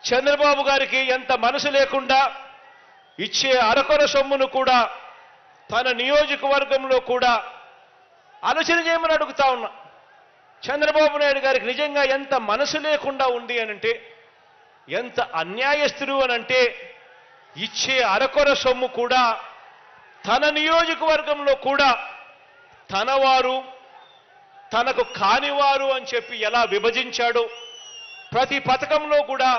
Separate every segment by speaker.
Speaker 1: చంద్రబాబు గారికి ఎంత మనసు లేకుండా ఇచ్చే అరకొర సొమ్మును కూడా తన నియోజకవర్గంలో కూడా ఆలోచన చేయమని అడుగుతా ఉన్నా. చంద్రబాబు నాయుడు గారికి నిజంగా ఎంత మనసు లేకుండా ఉంది అనంటే, ఎంత అన్యాయస్తుడు అనంటే, ఇచ్చే అరకొర సొమ్ము కూడా తన నియోజకవర్గంలో కూడా తనవారు తనకు కానివారు అని చెప్పి ఎలా విభజించాడో, ప్రతి పథకంలో కూడా,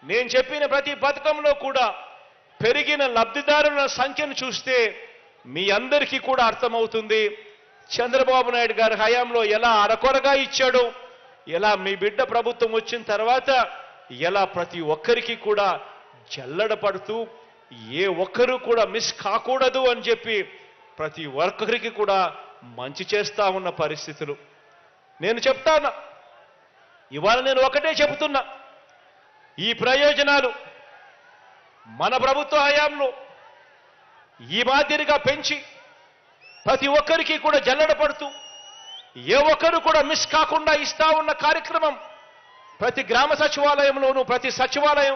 Speaker 1: నేను చెప్పిన ప్రతి పథకంలో కూడా పెరిగిన లబ్ధిదారుల సంఖ్యను చూస్తే మీ అందరికీ కూడా అర్థమవుతుంది చంద్రబాబు నాయుడు గారి హయాంలో ఎలా అరకొరగా ఇచ్చాడో, ఎలా మీ బిడ్డ ప్రభుత్వం వచ్చిన తర్వాత ఎలా ప్రతి ఒక్కరికి కూడా జల్లడ పడుతూ ఏ ఒక్కరూ కూడా మిస్ కాకూడదు అని చెప్పి ప్రతి ఒక్కరికి కూడా మంచి చేస్తా ఉన్న పరిస్థితులు నేను చెప్తాను. ఇవాళ నేను ఒకటే చెబుతున్నా, ఈ ప్రయోజనాలు మన ప్రభుత్వ హయాంలో ఈ మాదిరిగా పెంచి ప్రతి ఒక్కరికి కూడా జల్లడ పడుతూ ఏ ఒక్కరు కూడా మిస్ కాకుండా ఇస్తా ఉన్న కార్యక్రమం ప్రతి గ్రామ సచివాలయంలోనూ,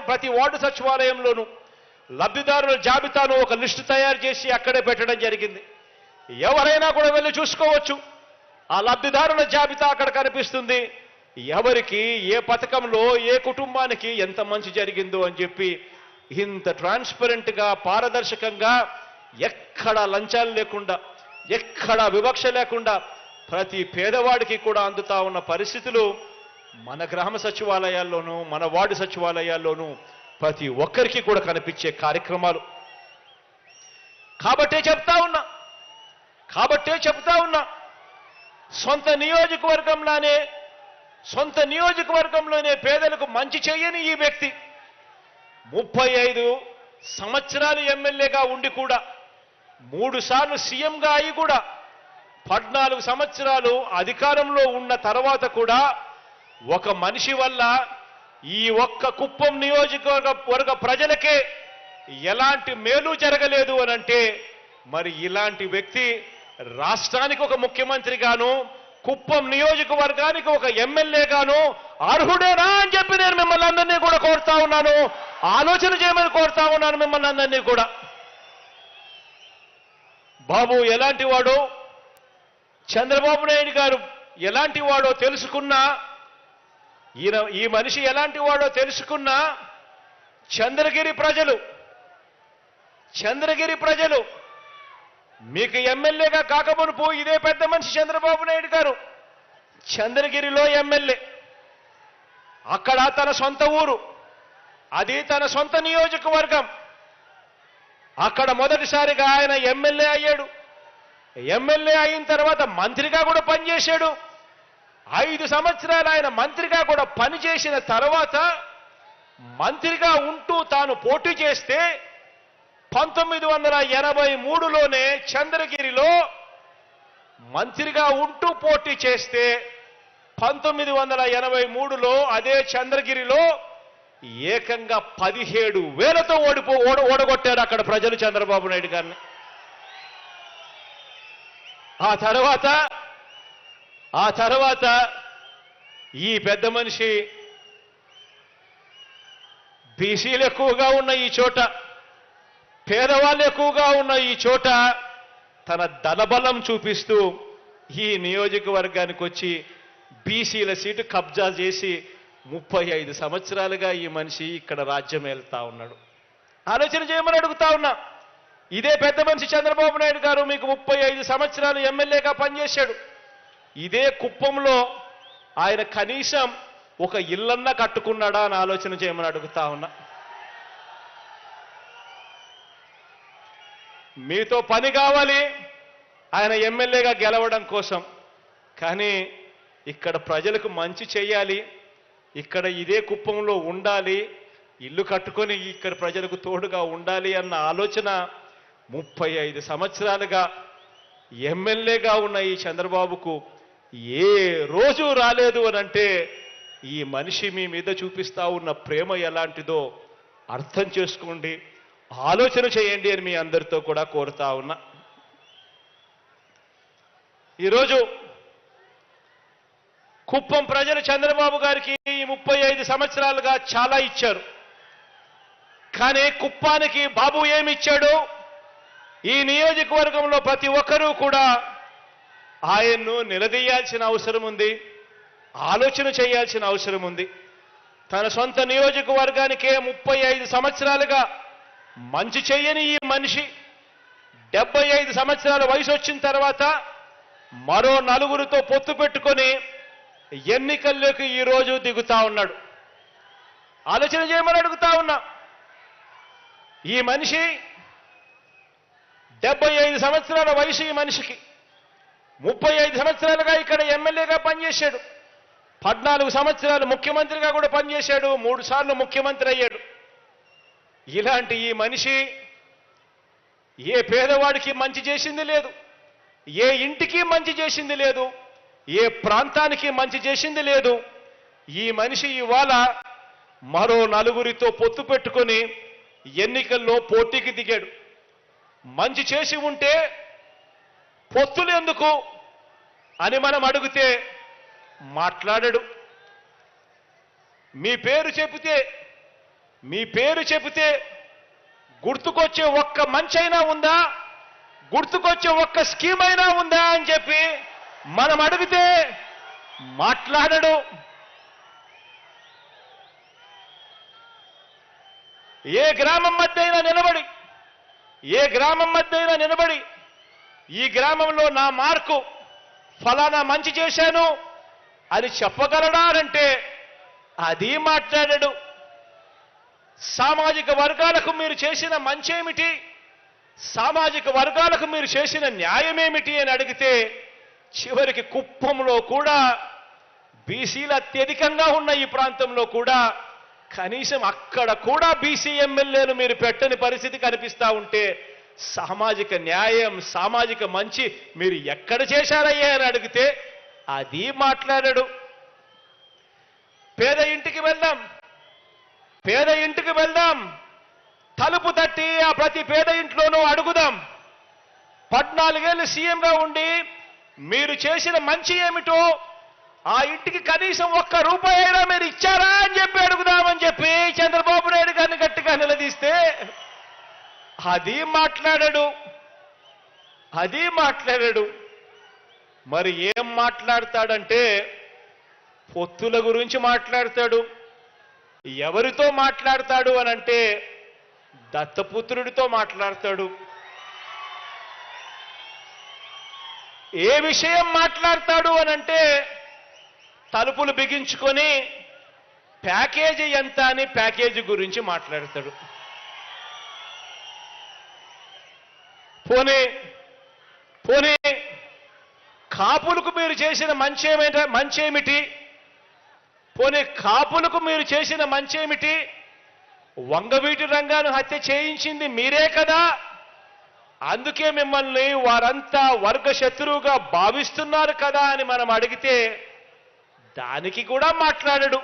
Speaker 1: ప్రతి వార్డు సచివాలయంలోనూ లబ్ధిదారుల జాబితాను ఒక లిస్టు తయారు చేసి అక్కడే పెట్టడం జరిగింది. ఎవరైనా కూడా వెళ్ళి చూసుకోవచ్చు. ఆ లబ్ధిదారుల జాబితా అక్కడ కనిపిస్తుంది. ఎవరికి ఏ పథకంలో ఏ కుటుంబానికి ఎంత మంచి జరిగిందో అని చెప్పి ఇంత ట్రాన్స్పరెంట్గా, పారదర్శకంగా, ఎక్కడ లంచాలు లేకుండా, ఎక్కడ వివక్ష లేకుండా ప్రతి పేదవాడికి కూడా అందుతా ఉన్న పరిస్థితులు మన గ్రామ సచివాలయాల్లోనూ, మన వార్డు సచివాలయాల్లోనూ ప్రతి ఒక్కరికి కూడా కనిపించే కార్యక్రమాలు. కాబట్టే చెప్తా ఉన్నా సొంత నియోజకవర్గంలోనే పేదలకు మంచి చేయని ఈ వ్యక్తి 35 సంవత్సరాలు ఎమ్మెల్యేగా ఉండి కూడా, 3 సార్లు సీఎంగా అయి కూడా, 14 సంవత్సరాలు అధికారంలో ఉన్న తర్వాత కూడా ఒక మనిషి వల్ల ఈ ఒక్క కుప్పం నియోజకవర్గ ప్రజలకే ఎలాంటి మేలు జరగలేదు అనంటే, మరి ఇలాంటి వ్యక్తి రాష్ట్రానికి ఒక ముఖ్యమంత్రిగాను, కుప్పం నియోజకవర్గానికి ఒక ఎమ్మెల్యేగాను అర్హుడేనా అని చెప్పి నేను మిమ్మల్ని అందరినీ కూడా కోరుతా ఉన్నాను. ఆలోచన చేయమని కోరుతా ఉన్నాను మిమ్మల్ని అందరినీ కూడా. బాబు ఎలాంటి వాడో, చంద్రబాబు నాయుడు గారు ఎలాంటి వాడో తెలుసుకున్నా, ఈ మనిషి ఎలాంటి వాడో తెలుసుకున్నా చంద్రగిరి ప్రజలు మీకు ఎమ్మెల్యేగా కాకమునుపు ఇదే పెద్ద మనిషి చంద్రబాబు నాయుడు గారు చంద్రగిరిలో ఎమ్మెల్యే, అక్కడ తన సొంత ఊరు, అది తన సొంత నియోజకవర్గం. అక్కడ మొదటిసారిగా ఆయన ఎమ్మెల్యే అయ్యాడు. ఎమ్మెల్యే అయిన తర్వాత మంత్రిగా కూడా పనిచేశాడు. 5 సంవత్సరాలు ఆయన మంత్రిగా కూడా పనిచేసిన తర్వాత మంత్రిగా ఉంటూ తాను పోటీ చేస్తే 1983లోనే చంద్రగిరిలో మంత్రిగా ఉంటూ పోటీ చేస్తే 1983లో అదే చంద్రగిరిలో ఏకంగా 17,000తో ఓడగొట్టారు అక్కడ ప్రజలు చంద్రబాబు నాయుడు గారిని. ఆ తర్వాత ఈ పెద్ద మనిషి బీసీలు ఎక్కువగా ఉన్న ఈ చోట, పేదవాళ్ళు ఎక్కువగా ఉన్న ఈ చోట తన దళబలం చూపిస్తూ ఈ నియోజకవర్గానికి వచ్చి బీసీల సీటు కబ్జా చేసి 35 సంవత్సరాలుగా ఈ మనిషి ఇక్కడ రాజ్యం వెళ్తా ఉన్నాడు. ఆలోచన చేయమని అడుగుతా ఉన్నా. ఇదే పెద్ద మనిషి చంద్రబాబు నాయుడు గారు మీకు 35 సంవత్సరాలు ఎమ్మెల్యేగా పనిచేశాడు. ఇదే కుప్పంలో ఆయన కనీసం ఒక ఇల్లన్నా కట్టుకున్నాడా అని ఆలోచన చేయమని అడుగుతా ఉన్నా. మీతో పని కావాలి ఆయన ఎమ్మెల్యేగా గెలవడం కోసం, కానీ ఇక్కడ ప్రజలకు మంచి చేయాలి, ఇక్కడ ఇదే కుప్పంలో ఉండాలి, ఇల్లు కట్టుకొని ఇక్కడ ప్రజలకు తోడుగా ఉండాలి అన్న ఆలోచన 35 సంవత్సరాలుగా ఎమ్మెల్యేగా ఉన్న ఈ చంద్రబాబుకు ఏ రోజు రాలేదు అనంటే ఈ మనిషి మీ మీద చూపిస్తా ఉన్న ప్రేమ ఎలాంటిదో అర్థం చేసుకోండి, ఆలోచన చేయండి అని మీ అందరితో కూడా కోరుతా ఉన్నా. ఈరోజు కుప్పం ప్రజలు చంద్రబాబు గారికి ఈ 35 సంవత్సరాలుగా చాలా ఇచ్చారు. కానీ కుప్పానికి బాబు ఏమిచ్చాడు? ఈ నియోజకవర్గంలో ప్రతి ఒక్కరూ కూడా ఆయన్ను నిలదీయాల్సిన అవసరం ఉంది, ఆలోచన చేయాల్సిన అవసరం ఉంది. తన సొంత నియోజకవర్గానికే 35 సంవత్సరాలుగా మంచి చేయని ఈ మనిషి 75 సంవత్సరాల వయసు వచ్చిన తర్వాత మరో నలుగురితో పొత్తు పెట్టుకొని ఎన్నికల్లోకి ఈరోజు దిగుతా ఉన్నాడు. ఆలోచన చేయమని అడుగుతా ఉన్నా. ఈ మనిషి 75 సంవత్సరాల వయసు ఈ మనిషికి. 35 సంవత్సరాలుగా ఇక్కడ ఎమ్మెల్యేగా పనిచేశాడు. 14 సంవత్సరాలు ముఖ్యమంత్రిగా కూడా పనిచేశాడు. 3 సార్లు ముఖ్యమంత్రి అయ్యాడు. ఇలాంటి ఈ మనిషి ఏ పేదవాడికి మంచి చేసింది లేదు, ఏ ఇంటికి మంచి చేసింది లేదు, ఏ ప్రాంతానికి మంచి చేసింది లేదు. ఈ మనిషి ఇవాళ మరో నలుగురితో పొత్తు పెట్టుకొని ఎన్నికల్లో పోటీకి దిగాడు. మంచి చేసి ఉంటే పొత్తులు ఎందుకు అని మనం అడిగితే మాట్లాడడు. మీ పేరు చెబితే గుర్తుకొచ్చే ఒక్క మంచి అయినా ఉందా, గుర్తుకొచ్చే ఒక్క స్కీమ్ అయినా ఉందా అని చెప్పి మనం అడిగితే మాట్లాడడు. ఏ గ్రామం మధ్య అయినా నిలబడి ఈ గ్రామంలో నా మార్కు ఫలానా మంచి చేశాను అని చెప్పగలడా అంటే అది మాట్లాడడు. సామాజిక వర్గాలకు మీరు చేసిన మంచేమిటి, సామాజిక వర్గాలకు మీరు చేసిన న్యాయమేమిటి అని అడిగితే చివరికి కుప్పంలో కూడా బీసీలు అత్యధికంగా ఉన్న ఈ ప్రాంతంలో కూడా కనీసం అక్కడ కూడా బీసీ ఎమ్మెల్యేలు మీరు పెట్టని పరిస్థితి కనిపిస్తా ఉంటే సామాజిక న్యాయం, సామాజిక మంచి మీరు ఎక్కడ చేశారయ్యా అని అడిగితే అది మాట్లాడడు. పేద ఇంటికి వెళ్దాం, తలుపు తట్టి ఆ ప్రతి పేద ఇంట్లోనూ అడుగుదాం. 14 ఏళ్ళు సీఎంగా ఉండి మీరు చేసిన మంచి ఏమిటో ఆ ఇంటికి కనీసం ₹1 అయినా మీరు ఇచ్చారా అని చెప్పి అడుగుదామని చెప్పి చంద్రబాబు నాయుడు గారిని గట్టిగా నిలదీస్తే అది మాట్లాడాడు. మరి ఏం మాట్లాడతాడంటే పొత్తుల గురించి మాట్లాడతాడు. ఎవరితో మాట్లాడతాడు అనంటే దత్తపుత్రుడితో మాట్లాడతాడు. ఏ విషయం మాట్లాడతాడు అనంటే తలుపులు బిగించుకొని ప్యాకేజీ ఎంత అని ప్యాకేజీ గురించి మాట్లాడతాడు. పోనీ కాపులకు మీరు చేసిన మంచేమిటి? పోనీ కాపులకు మీరు చేసిన మంచేమిటి? వంగవీటి రంగాను హత్య చేయించింది మీరే కదా, అందుకే మిమ్మల్ని వారంతా వర్గ శత్రువుగా భావిస్తున్నారు కదా అని మనం అడిగితే దానికి కూడా మాట్లాడడు.